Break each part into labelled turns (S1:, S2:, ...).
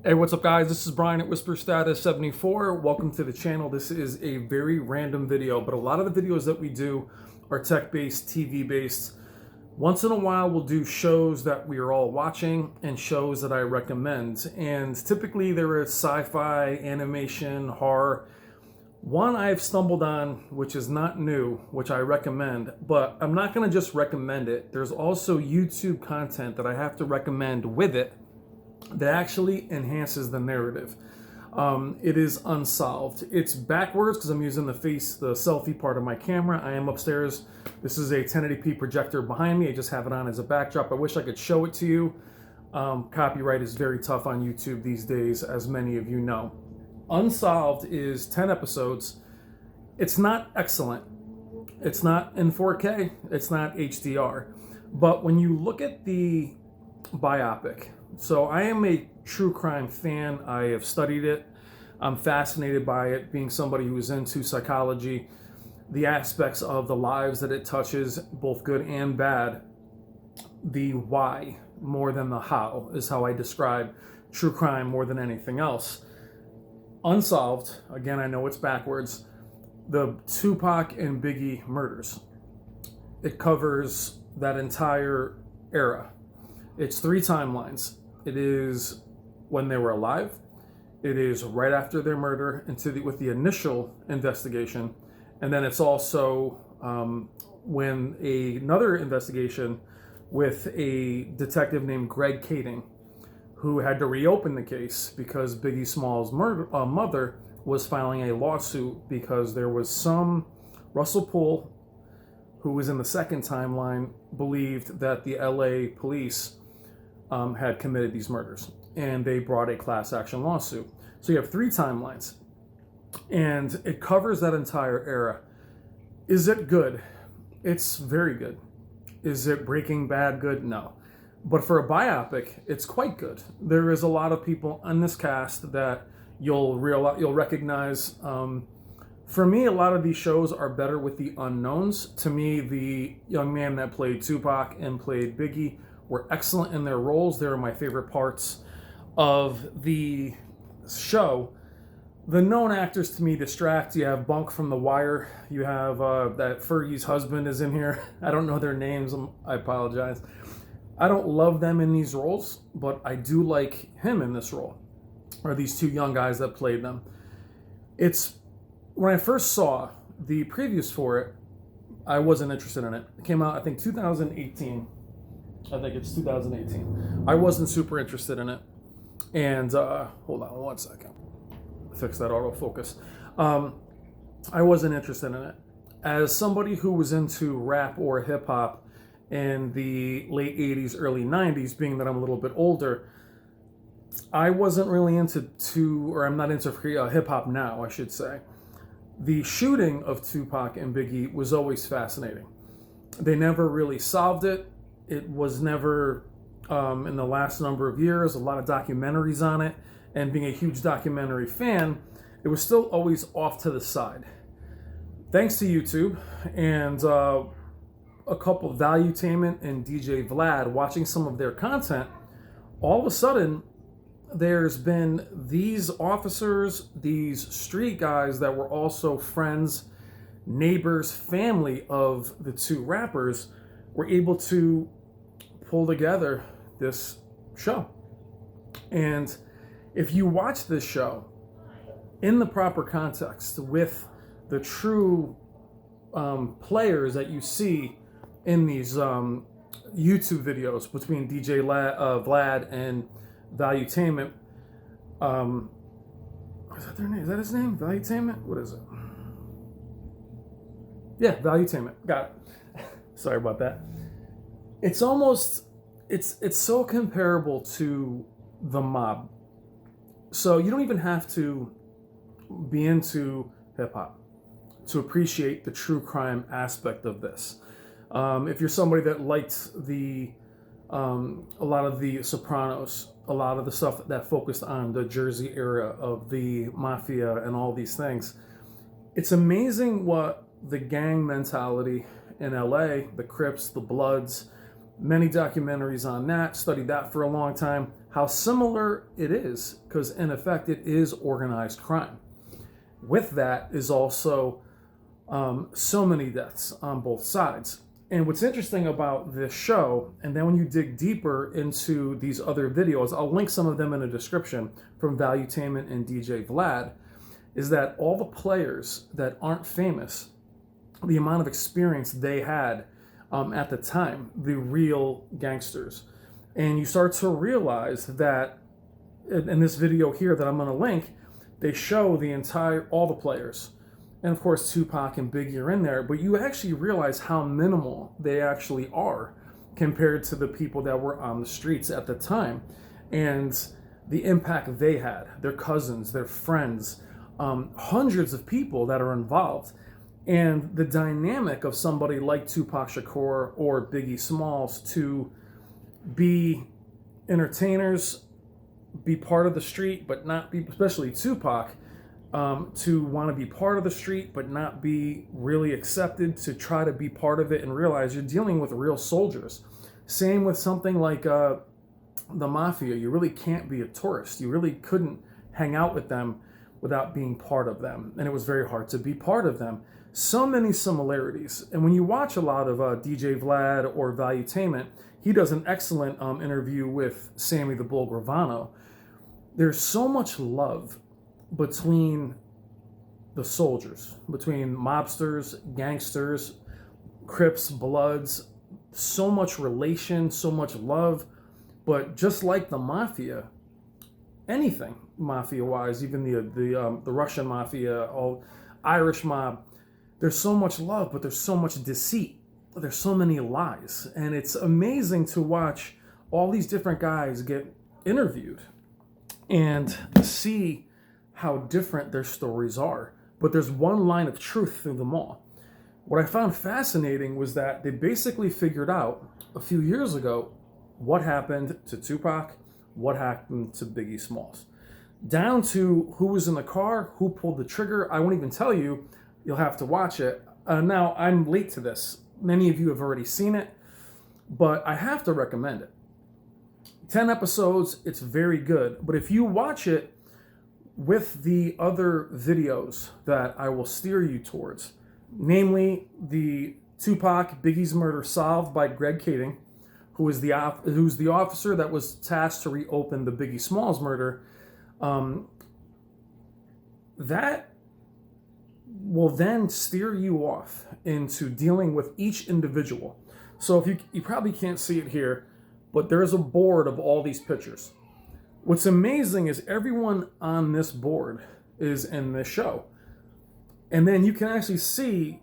S1: Hey, what's up guys? This is Brian at Whisper Status 74. Welcome to the channel. This is a very random video, but a lot of the videos that we do are tech-based, TV-based. Once in a while, we'll do shows that we are all watching and shows that I recommend. And typically there is sci-fi, animation, horror. One I've stumbled on, which is not new, which I recommend, but I'm not gonna just recommend it. There's also YouTube content that I have to recommend with it that actually enhances the narrative. It is Unsolved. It's backwards because I'm using the selfie part of my camera. I am upstairs. This is a 1080p projector behind me. I just have it on as a backdrop. I wish I could show it to you. Copyright is very tough on YouTube these days, as many of you know. Unsolved is 10 episodes. It's not excellent. It's not in 4K. It's not HDR. But when you look at the biopic, so I am a true crime fan. I have studied it. I'm fascinated by it, being somebody who is into psychology, the aspects of the lives that it touches, both good and bad. The why more than the how is how I describe true crime more than anything else. Unsolved, again, I know it's backwards, the Tupac and Biggie murders. It covers that entire era. It's 3 timelines. It is when they were alive. It is right after their murder with the initial investigation. And then it's also when another investigation with a detective named Greg Kading, who had to reopen the case because Biggie Small's mother was filing a lawsuit because there was some Russell Poole, who was in the second timeline, believed that the LA police had committed these murders, and they brought a class action lawsuit. So you have 3 timelines, and it covers that entire era. Is it good? It's very good. Is it Breaking Bad good? No. But for a biopic, it's quite good. There is a lot of people on this cast that you'll recognize. For me, a lot of these shows are better with the unknowns. To me, the young man that played Tupac and played Biggie were excellent in their roles. They were my favorite parts of the show. The known actors to me distract. You have Bunk from The Wire. You have that Fergie's husband is in here. I don't know their names. I apologize. I don't love them in these roles, but I do like him in this role, or these 2 young guys that played them. When I first saw the previews for it, I wasn't interested in it. It came out, I think, 2018. I think it's 2018. I wasn't super interested in it. And hold on one second. Fix that autofocus. I wasn't interested in it. As somebody who was into rap or hip hop in the late 80s, early 90s, being that I'm a little bit older, I wasn't really I'm not into hip hop now, I should say. The shooting of Tupac and Biggie was always fascinating. They never really solved it. It was never, in the last number of years, a lot of documentaries on it. And being a huge documentary fan, it was still always off to the side. Thanks to YouTube and a couple of Valuetainment and DJ Vlad, watching some of their content, all of a sudden, there's been these officers, these street guys that were also friends, neighbors, family of the 2 rappers, were able to pull together this show. And if you watch this show in the proper context with the true players that you see in these YouTube videos between DJ Vlad and Valuetainment, is that their name? Is that his name? Valuetainment? What is it? Yeah, Valuetainment. Got it. Sorry about that. It's almost, it's so comparable to the mob. So you don't even have to be into hip hop to appreciate the true crime aspect of this. If you're somebody that liked a lot of the Sopranos, a lot of the stuff that focused on the Jersey era of the mafia and all these things, it's amazing what the gang mentality in LA, the Crips, the Bloods, Many documentaries on that, studied that for a long time, how similar it is, because in effect it is organized crime. With that is also so many deaths on both sides. And what's interesting about this show, and then when you dig deeper into these other videos, I'll link some of them in the description from Valuetainment and DJ Vlad, is that all the players that aren't famous, the amount of experience they had at the time, the real gangsters. And you start to realize that in this video here that I'm going to link, they show all the players. And of course, Tupac and Biggie are in there, but you actually realize how minimal they actually are compared to the people that were on the streets at the time. And the impact they had, their cousins, their friends, hundreds of people that are involved. And the dynamic of somebody like Tupac Shakur or Biggie Smalls to be entertainers, be part of the street, but not be, especially Tupac, to want to be part of the street, but not be really accepted, to try to be part of it and realize you're dealing with real soldiers. Same with something like the mafia. You really can't be a tourist. You really couldn't hang out with them without being part of them. And it was very hard to be part of them. So many similarities. And when you watch a lot of DJ Vlad or Valuetainment, he does an excellent interview with Sammy the Bull Gravano. There's so much love between the soldiers, between mobsters, gangsters, Crips, Bloods, so much relation, so much love. But just like the mafia, anything mafia-wise, even the Russian mafia, all Irish mob, there's so much love, but there's so much deceit. There's so many lies. And it's amazing to watch all these different guys get interviewed and see how different their stories are. But there's one line of truth through them all. What I found fascinating was that they basically figured out a few years ago what happened to Tupac, what happened to Biggie Smalls. Down to who was in the car, who pulled the trigger. I won't even tell you. You'll have to watch it. Now, I'm late to this. Many of you have already seen it, but I have to recommend it. 10 episodes, it's very good. But if you watch it with the other videos that I will steer you towards, namely the Tupac Biggie's Murder Solved by Greg Kading, who's the officer that was tasked to reopen the Biggie Smalls murder, that will then steer you off into dealing with each individual. So if you probably can't see it here, but there's a board of all these pictures. What's amazing is everyone on this board is in this show. And then you can actually see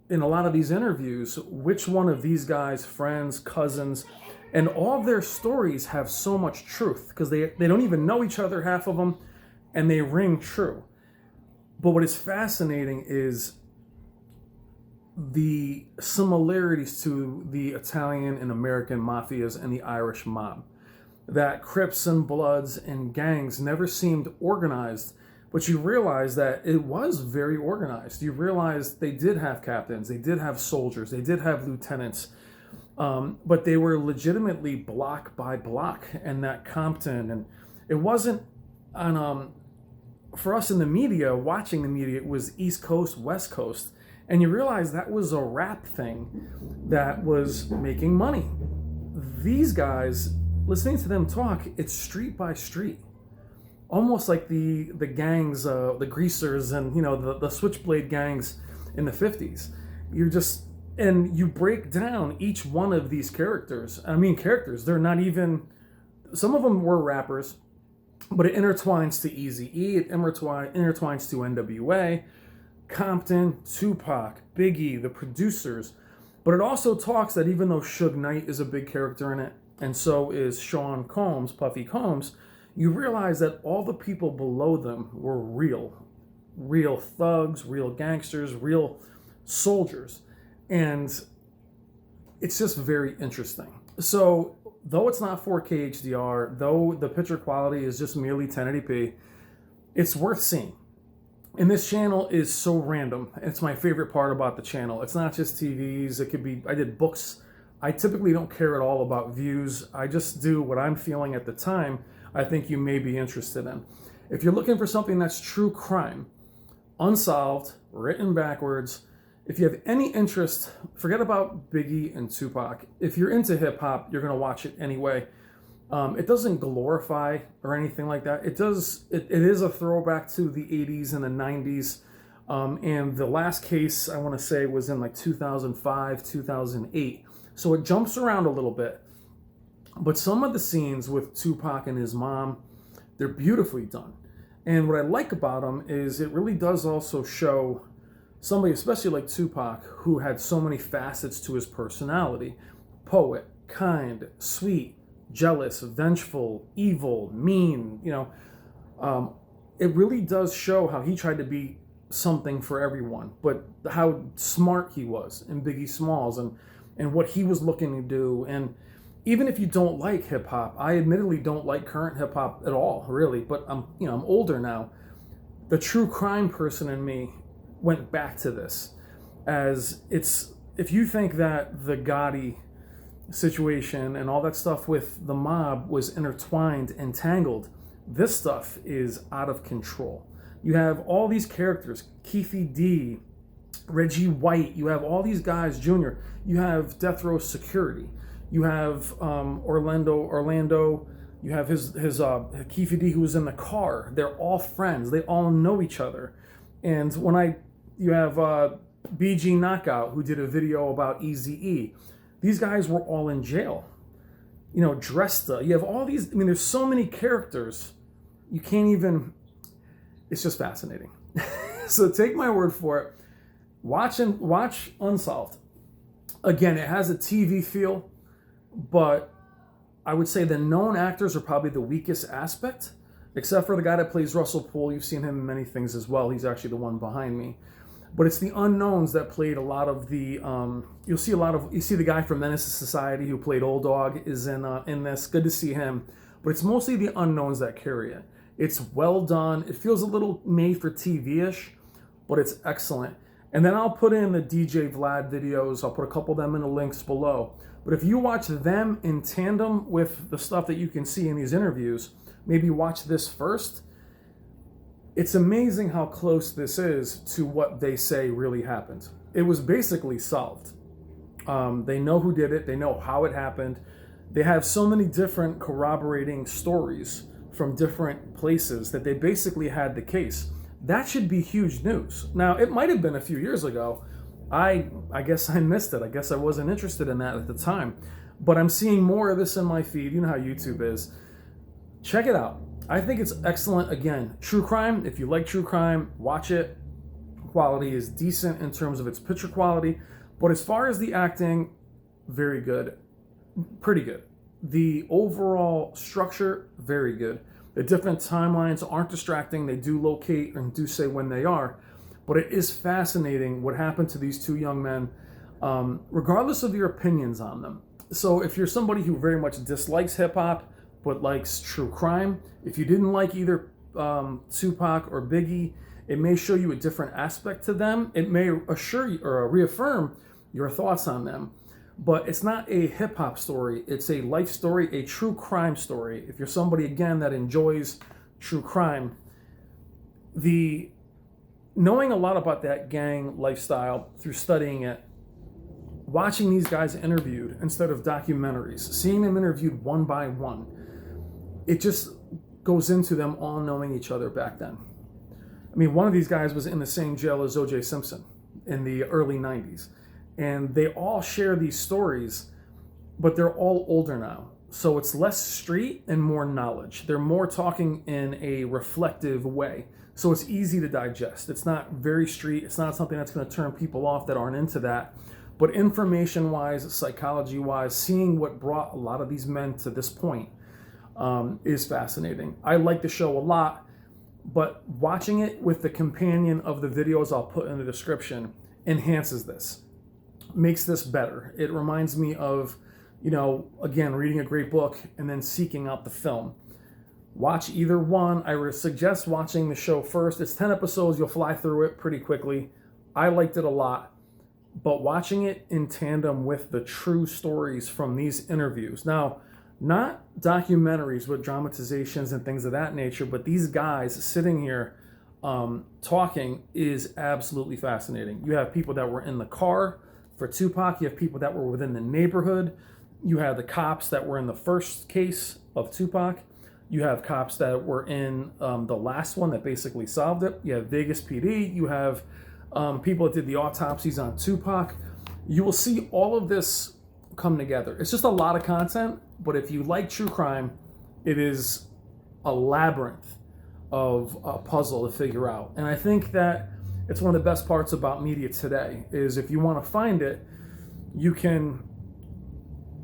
S1: in a lot of these interviews which one of these guys, friends, cousins, and all their stories have so much truth because they don't even know each other, half of them, and they ring true. But what is fascinating is the similarities to the Italian and American mafias and the Irish mob. That Crips and Bloods and gangs never seemed organized, but you realize that it was very organized. You realize they did have captains, they did have soldiers, they did have lieutenants, but they were legitimately block by block. And that Compton, and it wasn't on for us in the media, watching the media, it was East Coast, West Coast. And you realize that was a rap thing that was making money. These guys, listening to them talk, it's street by street. Almost like the gangs, the greasers and, the switchblade gangs in the 50s. And you break down each one of these characters. I mean, characters, they're not even, some of them were rappers, but it intertwines to Eazy-E, it intertwines to NWA, Compton, Tupac, Biggie, the producers. But it also talks that even though Suge Knight is a big character in it, and so is Sean Combs, Puffy Combs, you realize that all the people below them were real thugs, real gangsters, real soldiers. And it's just very interesting. So though it's not 4K HDR, though the picture quality is just merely 1080p, it's worth seeing. And this channel is so random. It's my favorite part about the channel. It's not just TVs. It could be, I did books I typically don't care at all about views. I just do what I'm feeling at the time I think you may be interested in. If you're looking for something that's true crime, Unsolved, written backwards. If you have any interest, forget about Biggie and Tupac. If you're into hip hop, you're going to watch it anyway. It doesn't glorify or anything like that. It does. It is a throwback to the 80s and the 90s. And the last case, I want to say, was in like 2005, 2008. So it jumps around a little bit. But some of the scenes with Tupac and his mom, they're beautifully done. And what I like about them is it really does also show somebody, especially like Tupac, who had so many facets to his personality. Poet, kind, sweet, jealous, vengeful, evil, mean, it really does show how he tried to be something for everyone, but how smart he was in Biggie Smalls and what he was looking to do. And even if you don't like hip hop, I admittedly don't like current hip hop at all, really, but I'm older now. The true crime person in me went back to this, as if you think that the Gotti situation and all that stuff with the mob was intertwined and tangled, this stuff is out of control. You have all these characters, Keefe D, Reggie White, you have all these guys, Junior, you have Death Row Security, you have Orlando, you have his Keefe D, who was in the car. They're all friends, they all know each other. And you have B.I.G. Knockout, who did a video about Eazy-E. These guys were all in jail. Dresta. You have all these, there's so many characters, you can't even, it's just fascinating. So take my word for it. Watch Unsolved. Again, it has a TV feel, but I would say the known actors are probably the weakest aspect, except for the guy that plays Russell Poole. You've seen him in many things as well. He's actually the one behind me. But it's the unknowns that played a lot of the. You see the guy from Menace to Society who played Old Dog is in this. Good to see him. But it's mostly the unknowns that carry it. It's well done. It feels a little made for TV-ish, but it's excellent. And then I'll put in the DJ Vlad videos. I'll put a couple of them in the links below. But if you watch them in tandem with the stuff that you can see in these interviews, maybe watch this first. It's amazing how close this is to what they say really happened. It was basically solved. They know who did it. They know how it happened. They have so many different corroborating stories from different places that they basically had the case. That should be huge news. Now, it might have been a few years ago. I guess I missed it. I guess I wasn't interested in that at the time. But I'm seeing more of this in my feed. You know how YouTube is. Check it out. I think it's excellent. Again, true crime. If you like true crime, watch it. Quality is decent in terms of its picture quality. But as far as the acting, very good. Pretty good. The overall structure, very good. The different timelines aren't distracting. They do locate and do say when they are. But it is fascinating what happened to these two young men, regardless of your opinions on them. So if you're somebody who very much dislikes hip-hop but likes true crime, if you didn't like either Tupac or Biggie, it may show you a different aspect to them. It may assure you or reaffirm your thoughts on them. But it's not a hip-hop story. It's a life story, a true crime story. If you're somebody, again, that enjoys true crime, knowing a lot about that gang lifestyle through studying it, watching these guys interviewed instead of documentaries, seeing them interviewed one by one, it just goes into them all knowing each other back then. One of these guys was in the same jail as O.J. Simpson in the early 90s. And they all share these stories, but they're all older now. So it's less street and more knowledge. They're more talking in a reflective way. So it's easy to digest. It's not very street. It's not something that's going to turn people off that aren't into that. But information-wise, psychology-wise, seeing what brought a lot of these men to this point is fascinating. I like the show a lot, but watching it with the companion of the videos I'll put in the description enhances this. Makes this better. It reminds me of, again, reading a great book and then seeking out the film. Watch either one. I would suggest watching the show first. It's 10 episodes. You'll fly through it pretty quickly. I liked it a lot. but watching it in tandem with the true stories from these interviews. Now, not documentaries with dramatizations and things of that nature, but these guys sitting here talking is absolutely fascinating. You have people that were in the car for Tupac. You have people that were within the neighborhood. You have the cops that were in the first case of Tupac. You have cops that were in the last one that basically solved it. You have Vegas PD. You have people that did the autopsies on Tupac. You will see all of this come together. It's just a lot of content, but if you like true crime, it is a labyrinth of a puzzle to figure out. And I think that it's one of the best parts about media today is if you want to find it, you can.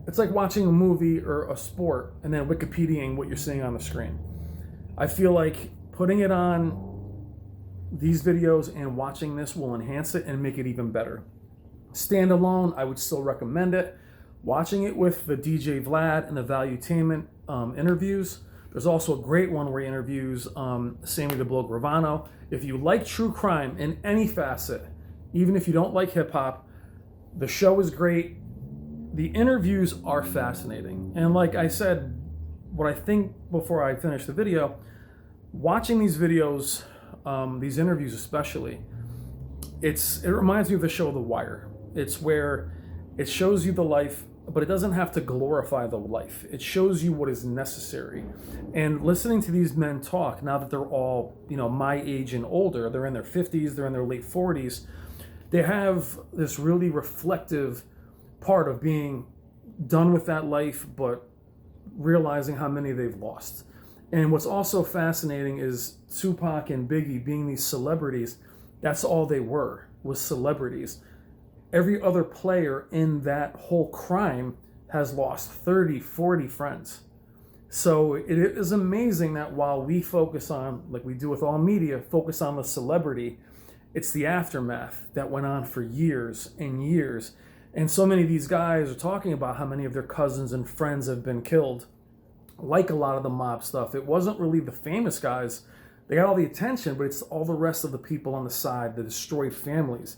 S1: It's like watching a movie or a sport and then Wikipediaing what you're seeing on the screen. I feel like putting it on these videos and watching this will enhance it and make it even better. Standalone, I would still recommend it. Watching it with the DJ Vlad and the Valuetainment interviews. There's also a great one where he interviews Sammy the Blow Gravano. If you like true crime in any facet, even if you don't like hip hop, the show is great. The interviews are fascinating. And like I said, what I think before I finish the video, watching these videos, these interviews especially, it reminds me of the show The Wire. It's where it shows you the life, but it doesn't have to glorify the life. It shows you what is necessary. And listening to these men talk, now that they're all, my age and older, they're in their 50s, they're in their late 40s, they have this really reflective part of being done with that life, but realizing how many they've lost. And what's also fascinating is Tupac and Biggie being these celebrities, that's all they were, was celebrities. Every other player in that whole crime has lost 30, 40 friends. So it is amazing that while we focus on, like we do with all media, focus on the celebrity, it's the aftermath that went on for years and years. And so many of these guys are talking about how many of their cousins and friends have been killed. Like a lot of the mob stuff, it wasn't really the famous guys. They got all the attention, but it's all the rest of the people on the side, the destroyed families,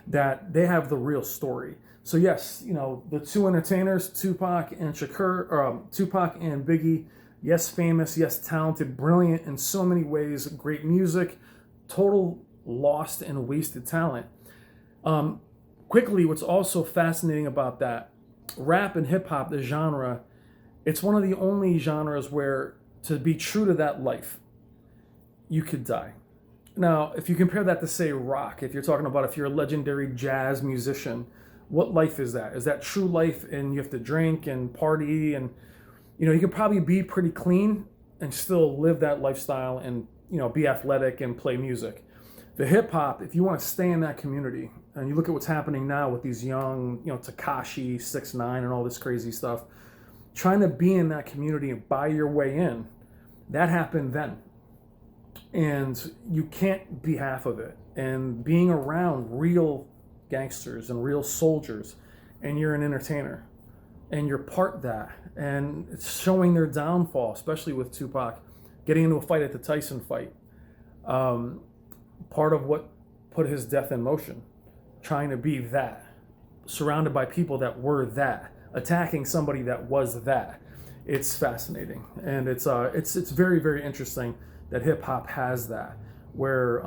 S1: that they have the real story. So yes, the two entertainers, Tupac and Shakur, Tupac and Biggie, yes, famous, yes, talented, brilliant in so many ways, great music, total lost and wasted talent. Quickly, what's also fascinating about that, rap and hip hop, the genre, it's one of the only genres where to be true to that life, you could die. Now, if you compare that to, say, rock, if you're talking about if you're a legendary jazz musician, what life is that? Is that true life and you have to drink and party and, you could probably be pretty clean and still live that lifestyle and, be athletic and play music. The hip hop, if you want to stay in that community, and you look at what's happening now with these young, Tekashi 6ix9ine and all this crazy stuff, trying to be in that community and buy your way in, that happened then. And you can't be half of it. And being around real gangsters and real soldiers, and you're an entertainer, and you're part that, and it's showing their downfall, especially with Tupac getting into a fight at the Tyson fight. Part of what put his death in motion, trying to be that, surrounded by people that were that, attacking somebody that was that. It's fascinating, and it's very, very interesting that hip hop has that, where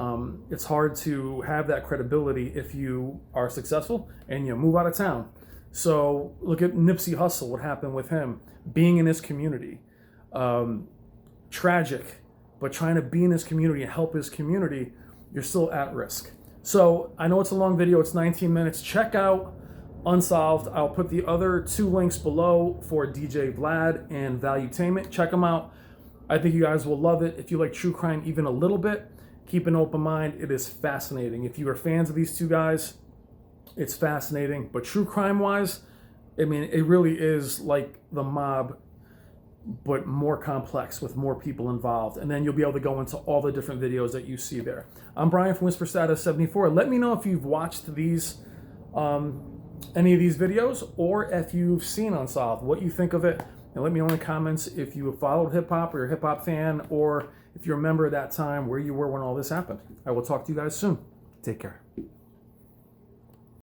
S1: it's hard to have that credibility if you are successful and you move out of town. So look at Nipsey Hussle, what happened with him, being in his community, tragic, but trying to be in his community and help his community, you're still at risk. So I know it's a long video, it's 19 minutes. Check out Unsolved. I'll put the other 2 links below for DJ Vlad and Valuetainment. Check them out. I think you guys will love it. If you like true crime even a little bit, keep an open mind. It is fascinating. If you are fans of these two guys, it's fascinating. But true crime wise, it really is like the mob, but more complex with more people involved. And then you'll be able to go into all the different videos that you see there. I'm Brian from Whisper Status 74. Let me know if you've watched these, any of these videos, or if you've seen Unsolved, what you think of it. And let me know in the comments if you have followed hip hop or you're a hip hop fan, or if you remember that time where you were when all this happened. I will talk to you guys soon. Take care.